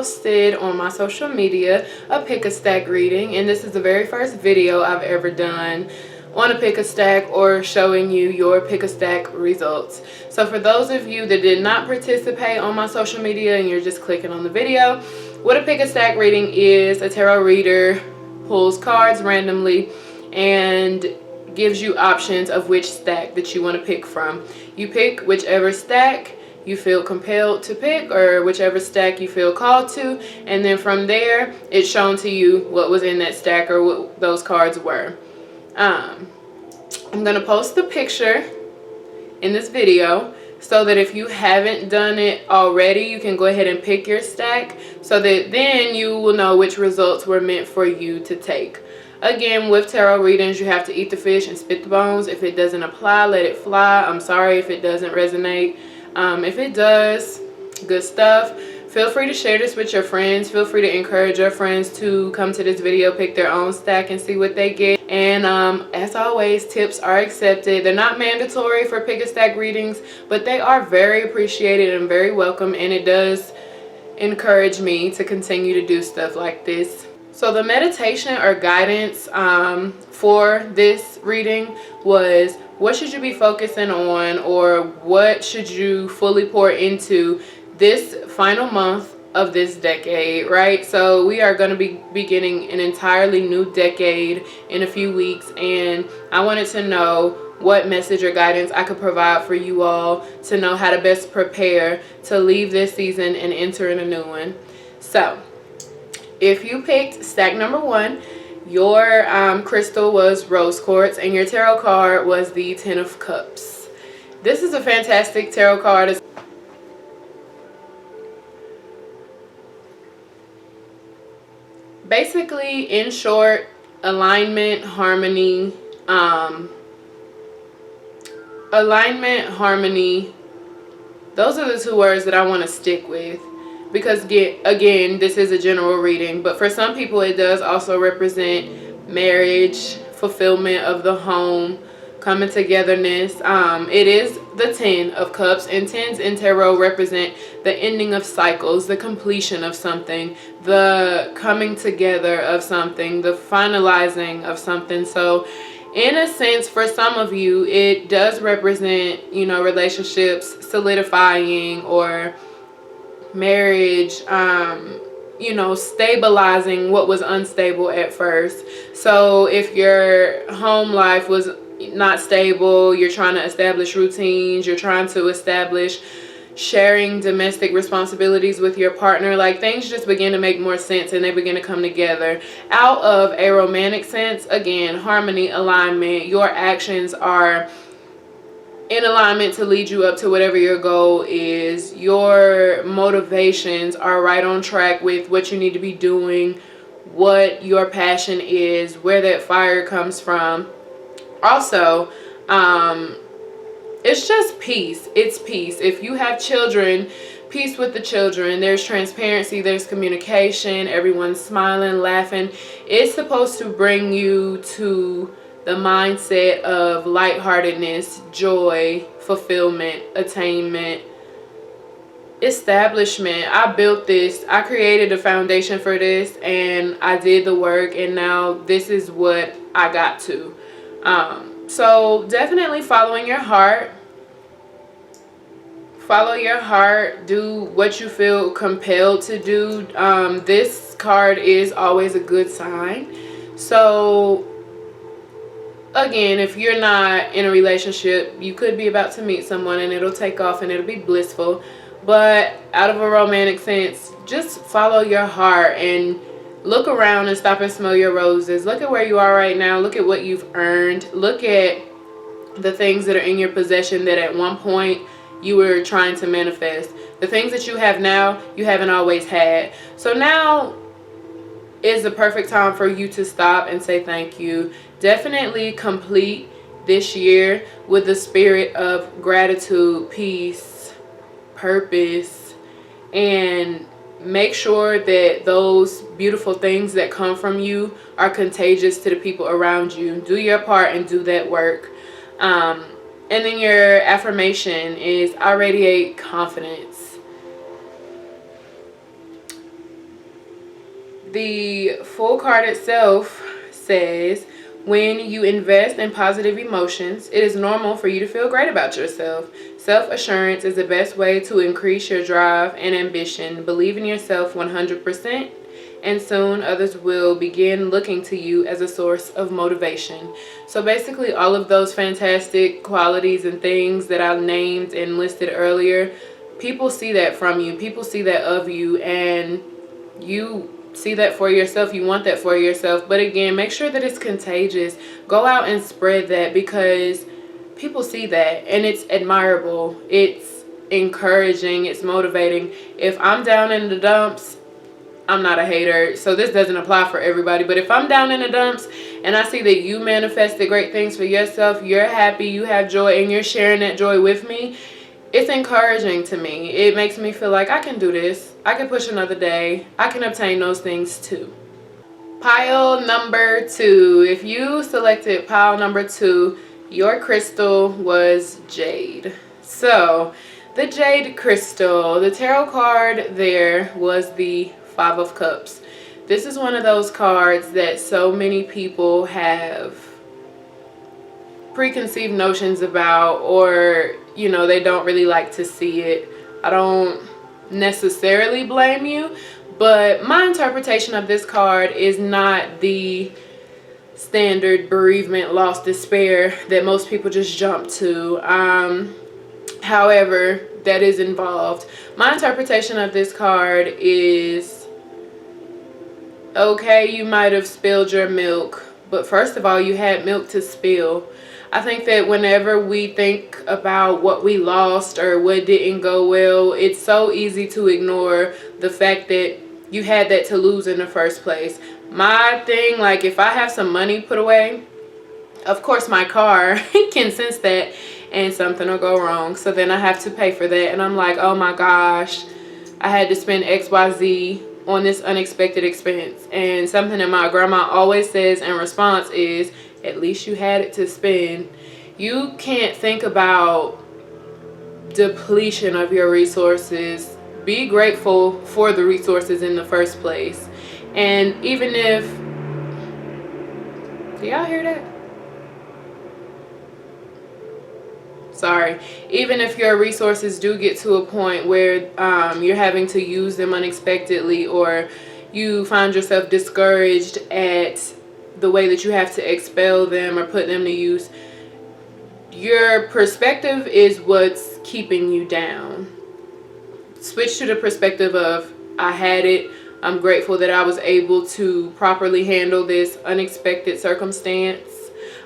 posted on my social media a pick a stack reading, and this is the very first video I've ever done on a pick a stack or showing you your pick a stack results. So for those of you that did not participate on my social media and you're just clicking on the video, what a pick a stack reading is, a tarot reader pulls cards randomly and gives you options of which stack that you want to pick from. You pick whichever stack you feel compelled to pick, or whichever stack you feel called to, and then from there it's shown to you what was in that stack or what those cards were. I'm gonna post the picture in this video so that if you haven't done it already, you can go ahead and pick your stack so that then you will know which results were meant for you to take. Again, with tarot readings, you have to eat the fish and spit the bones. If it doesn't apply, let it fly. I'm sorry if it doesn't resonate. If it does, good stuff. Feel free to share this with your friends. Feel free to encourage your friends to come to this video, pick their own stack and see what they get. And as always, tips are accepted. They're not mandatory for pick a stack readings, but they are very appreciated and very welcome, and it does encourage me to continue to do stuff like this. So the meditation or guidance for this reading was, what should you be focusing on, or what should you fully pour into this final month of this decade, right? So we are going to be beginning an entirely new decade in a few weeks, and I wanted to know what message or guidance I could provide for you all to know how to best prepare to leave this season and enter in a new one. So if you picked stack number 1, your crystal was rose quartz and your tarot card was the 10 of cups. This is a fantastic tarot card. Basically, in short, alignment, harmony, those are the 2 words that I want to stick with. Because again, this is a general reading, but for some people it does also represent marriage, fulfillment of the home, coming togetherness. It is the 10 of cups, and 10s in tarot represent the ending of cycles, the completion of something, the coming together of something, the finalizing of something. So in a sense, for some of you, it does represent, you know, relationships solidifying, or marriage, you know, stabilizing what was unstable at first. So if your home life was not stable, you're trying to establish routines, you're trying to establish sharing domestic responsibilities with your partner, like things just begin to make more sense and they begin to come together. Out of a romantic sense, again, harmony, alignment, your actions are in alignment to lead you up to whatever your goal is. Your motivations are right on track with what you need to be doing, what your passion is, where that fire comes from. Also, it's just peace. It's peace. If you have children, peace with the children. There's transparency, there's communication, everyone's smiling, laughing. It's supposed to bring you to the mindset of lightheartedness, joy, fulfillment, attainment, establishment. I built this. I created a foundation for this, and I did the work, and now this is what I got to. So definitely following your heart. Follow your heart. Do what you feel compelled to do. This card is always a good sign. So again, if you're not in a relationship, you could be about to meet someone and it'll take off and it'll be blissful. But out of a romantic sense, just follow your heart and look around and stop and smell your roses. Look at where you are right now. Look at what you've earned. Look at the things that are in your possession that at one point you were trying to manifest. The things that you have now, you haven't always had. So now is the perfect time for you to stop and say thank you. Definitely complete this year with the spirit of gratitude, peace, purpose, and make sure that those beautiful things that come from you are contagious to the people around you. Do your part and do that work. And then your affirmation is, I radiate confidence. The full card itself says, when you invest in positive emotions, it is normal for you to feel great about yourself. Self-assurance is the best way to increase your drive and ambition. Believe in yourself 100%, and soon others will begin looking to you as a source of motivation. So basically, all of those fantastic qualities and things that I named and listed earlier, people see that from you. People see that of you, and you see that for yourself. You want that for yourself. But again, make sure that it's contagious. Go out and spread that, because people see that and it's admirable. It's encouraging. It's motivating. If I'm down in the dumps, I'm not a hater, so this doesn't apply for everybody. But if I'm down in the dumps and I see that you manifested great things for yourself, you're happy, you have joy, and you're sharing that joy with me, it's encouraging to me. It makes me feel like I can do this. I can push another day. I can obtain those things too. Pile number 2. If you selected pile number 2, your crystal was Jade. So, the Jade crystal, the tarot card there was the 5 of Cups. This is one of those cards that so many people have preconceived notions about, or they don't really like to see it. I don't necessarily blame you, but my interpretation of this card is not the standard bereavement, loss, despair that most people just jump to. However, that is involved. My interpretation of this card is, okay, you might have spilled your milk, but first of all, you had milk to spill. I think that whenever we think about what we lost or what didn't go well, it's so easy to ignore the fact that you had that to lose in the first place. My thing, like, if I have some money put away, of course my car can sense that and something will go wrong. So then I have to pay for that. And I'm like, oh my gosh, I had to spend XYZ on this unexpected expense. And something that my grandma always says in response is, at least you had it to spend. You can't think about depletion of your resources. Be grateful for the resources in the first place. And even if, do y'all hear that? Sorry. Even if your resources do get to a point where you're having to use them unexpectedly, or you find yourself discouraged at the way that you have to expel them or put them to use, your perspective is what's keeping you down. Switch to the perspective of, I had it. I'm grateful that I was able to properly handle this unexpected circumstance.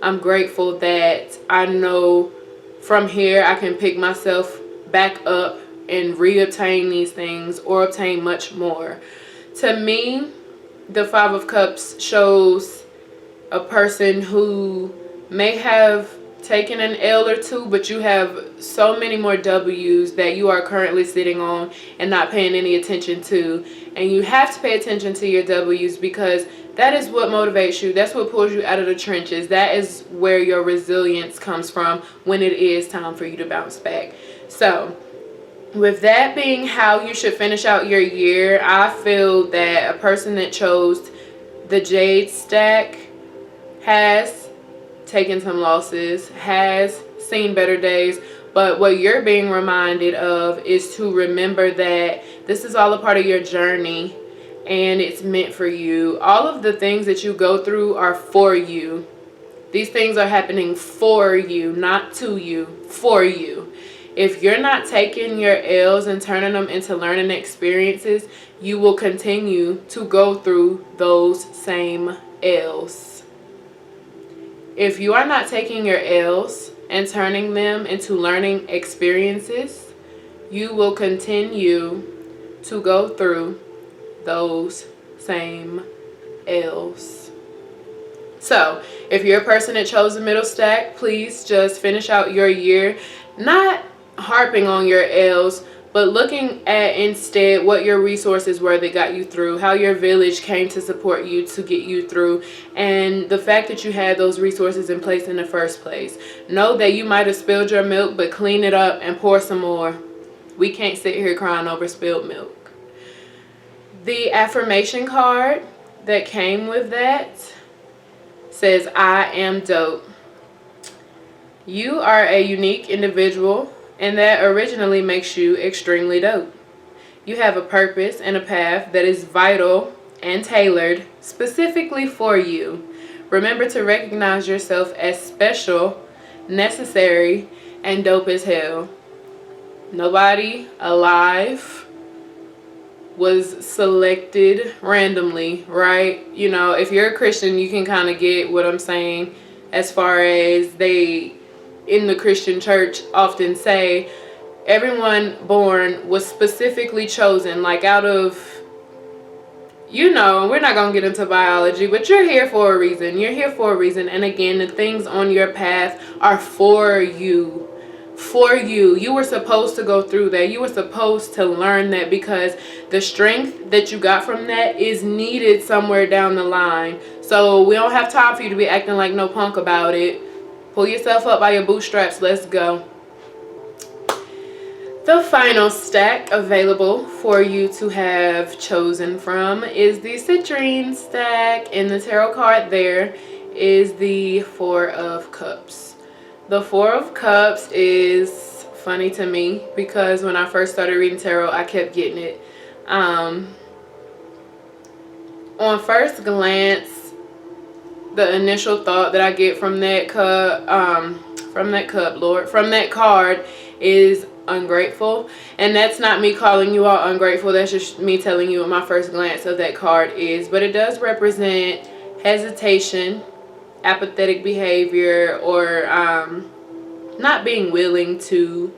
I'm grateful that I know from here I can pick myself back up and reobtain these things, or obtain much more. To me, the 5 of Cups shows a person who may have taken an L or two, but you have so many more W's that you are currently sitting on and not paying any attention to. And you have to pay attention to your W's, because that is what motivates you. That's what pulls you out of the trenches. That is where your resilience comes from when it is time for you to bounce back. So, with that being how you should finish out your year, I feel that a person that chose the Jade stack has taken some losses, has seen better days, but what you're being reminded of is to remember that this is all a part of your journey and it's meant for you. All of the things that you go through are for you. These things are happening for you, not to you, for you. If you're not taking your L's and turning them into learning experiences, you will continue to go through those same L's. If you are not taking your L's and turning them into learning experiences, you will continue to go through those same L's. So, if you're a person that chose the middle stack, please just finish out your year, not harping on your L's, but looking at instead what your resources were that got you through, how your village came to support you to get you through, and the fact that you had those resources in place in the first place. Know that you might have spilled your milk, but clean it up and pour some more. We can't sit here crying over spilled milk. The affirmation card that came with that says, I am dope. You are a unique individual, and that originally makes you extremely dope. You have a purpose and a path that is vital and tailored specifically for you. Remember to recognize yourself as special, necessary, and dope as hell. Nobody alive was selected randomly, right? You know, if you're a Christian, you can kind of get what I'm saying, as far as they in the Christian church often say everyone born was specifically chosen, like out of, you know, we're not going to get into biology, but you're here for a reason. You're here for a reason. And again, the things on your path are for you. For you. You were supposed to go through that. You were supposed to learn that, because the strength that you got from that is needed somewhere down the line. So we don't have time for you to be acting like no punk about it. Pull yourself up by your bootstraps. Let's go. The final stack available for you to have chosen from is the Citrine stack, and the tarot card there is the Four of Cups. The Four of Cups is funny to me because when I first started reading tarot, I kept getting it. On first glance, the initial thought that I get from that card is ungrateful. And that's not me calling you all ungrateful, that's just me telling you what my first glance of that card is. But it does represent hesitation, apathetic behavior, or not being willing to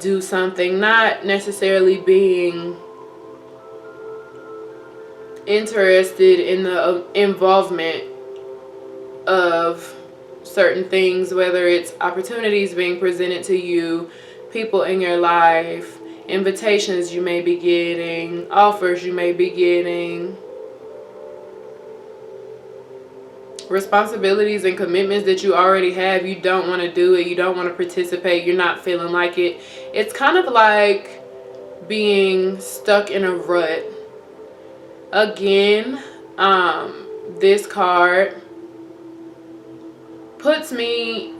do something, not necessarily being interested in the involvement of certain things, whether it's opportunities being presented to you, people in your life, invitations you may be getting, offers you may be getting, responsibilities and commitments that you already have. You don't want to do it, you don't want to participate, you're not feeling like it. It's kind of like being stuck in a rut. Again, this card puts me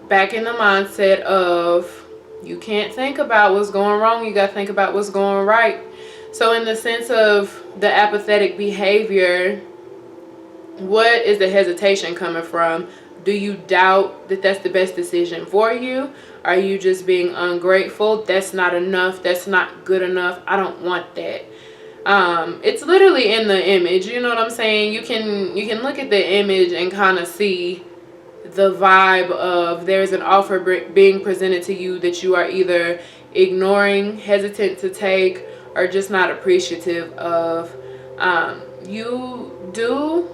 back in the mindset of, you can't think about what's going wrong, you got to think about what's going right. So in the sense of the apathetic behavior, what is the hesitation coming from? Do you doubt that that's the best decision for you? Are you just being ungrateful? That's not enough, that's not good enough, I don't want that. It's literally in the image, you know what I'm saying? You can look at the image and kind of see the vibe of, there's an offer being presented to you that you are either ignoring, hesitant to take, or just not appreciative of. You do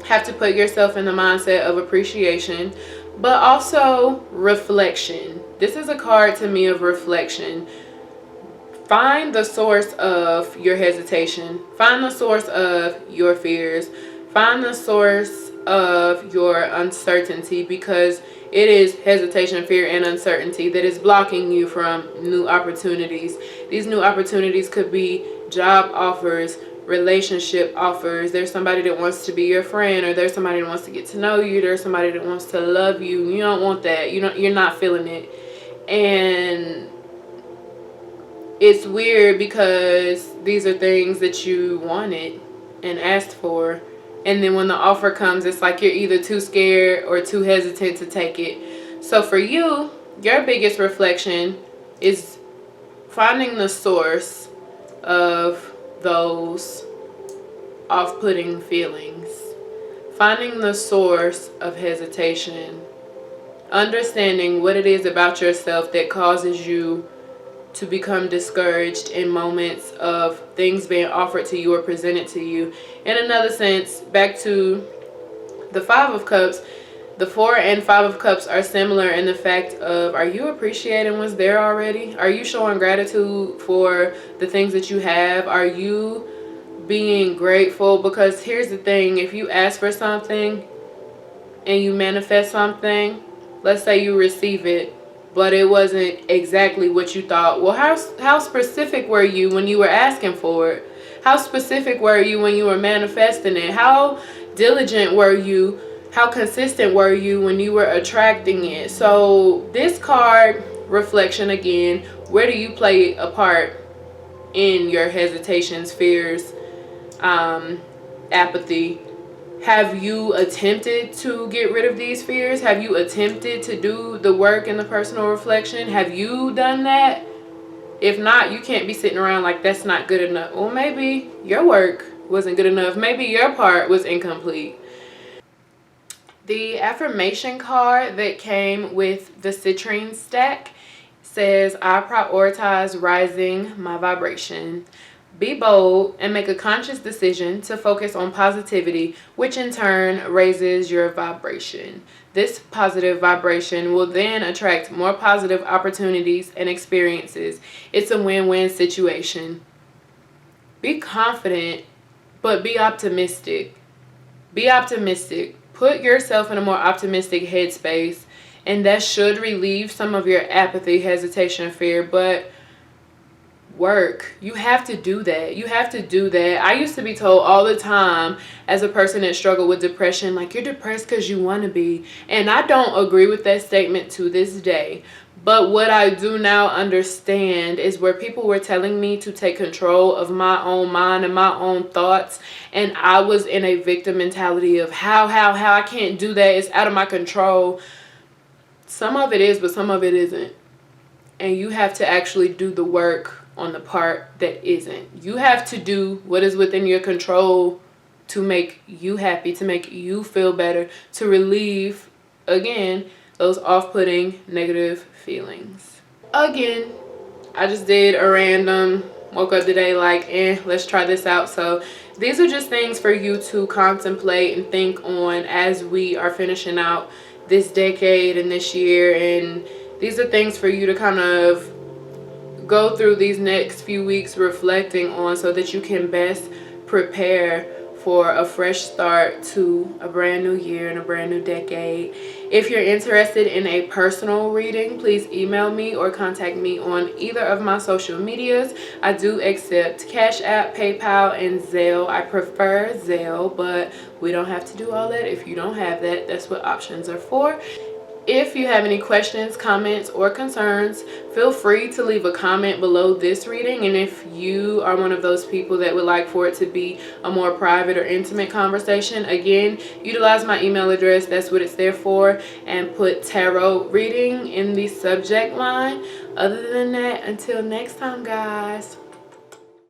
have to put yourself in the mindset of appreciation, but also reflection. This is a card to me of reflection. Find the source of your hesitation. Find the source of your fears. Find the source of your uncertainty, because it is hesitation, fear, and uncertainty that is blocking you from new opportunities. These new opportunities could be job offers, relationship offers. There's somebody that wants to be your friend, or there's somebody that wants to get to know you. There's somebody that wants to love you. You don't want that. You're not feeling it. And it's weird because these are things that you wanted and asked for. And then when the offer comes, it's like you're either too scared or too hesitant to take it. So for you, your biggest reflection is finding the source of those off-putting feelings. Finding the source of hesitation. Understanding what it is about yourself that causes you to become discouraged in moments of things being offered to you or presented to you. In another sense, back to the Five of Cups, the Four and Five of Cups are similar in the fact of, are you appreciating what's there already? Are you showing gratitude for the things that you have? Are you being grateful? Because here's the thing, if you ask for something and you manifest something, let's say you receive it, but it wasn't exactly what you thought. Well, how specific were you when you were asking for it? How specific were you when you were manifesting it? How diligent were you? How consistent were you when you were attracting it? So this card, reflection again, where do you play a part in your hesitations, fears, apathy? Have you attempted to get rid of these fears? Have you attempted to do the work in the personal reflection? Have you done that? If not, you can't be sitting around like that's not good enough. Well, maybe your work wasn't good enough. Maybe your part was incomplete. The affirmation card that came with the Citrine stack says, I prioritize rising my vibration. Be bold and make a conscious decision to focus on positivity, which in turn raises your vibration. This positive vibration will then attract more positive opportunities and experiences. It's a win-win situation. Be confident, but be optimistic. Be optimistic. Put yourself in a more optimistic headspace, and that should relieve some of your apathy, hesitation, fear, but work. You have to do that. You have to do that. I used to be told all the time as a person that struggled with depression, like, you're depressed because you want to be. And I don't agree with that statement to this day. But what I do now understand is where people were telling me to take control of my own mind and my own thoughts, and I was in a victim mentality of how I can't do that. It's out of my control. Some of it is, but some of it isn't. And you have to actually do the work on the part that isn't. You have to do what is within your control to make you happy, to make you feel better, to relieve, again, those off-putting negative feelings. Again, I just did a random, woke up today like, let's try this out. So these are just things for you to contemplate and think on as we are finishing out this decade and this year. And these are things for you to kind of go through these next few weeks reflecting on, so that you can best prepare for a fresh start to a brand new year and a brand new decade. If you're interested in a personal reading, please email me or contact me on either of my social medias. I do accept Cash App, PayPal, and Zelle. I prefer Zelle, but we don't have to do all that. If you don't have that, that's what options are for. If you have any questions, comments, or concerns, feel free to leave a comment below this reading. And if you are one of those people that would like for it to be a more private or intimate conversation, again, utilize my email address. That's what it's there for. And put tarot reading in the subject line. Other than that, until next time, guys.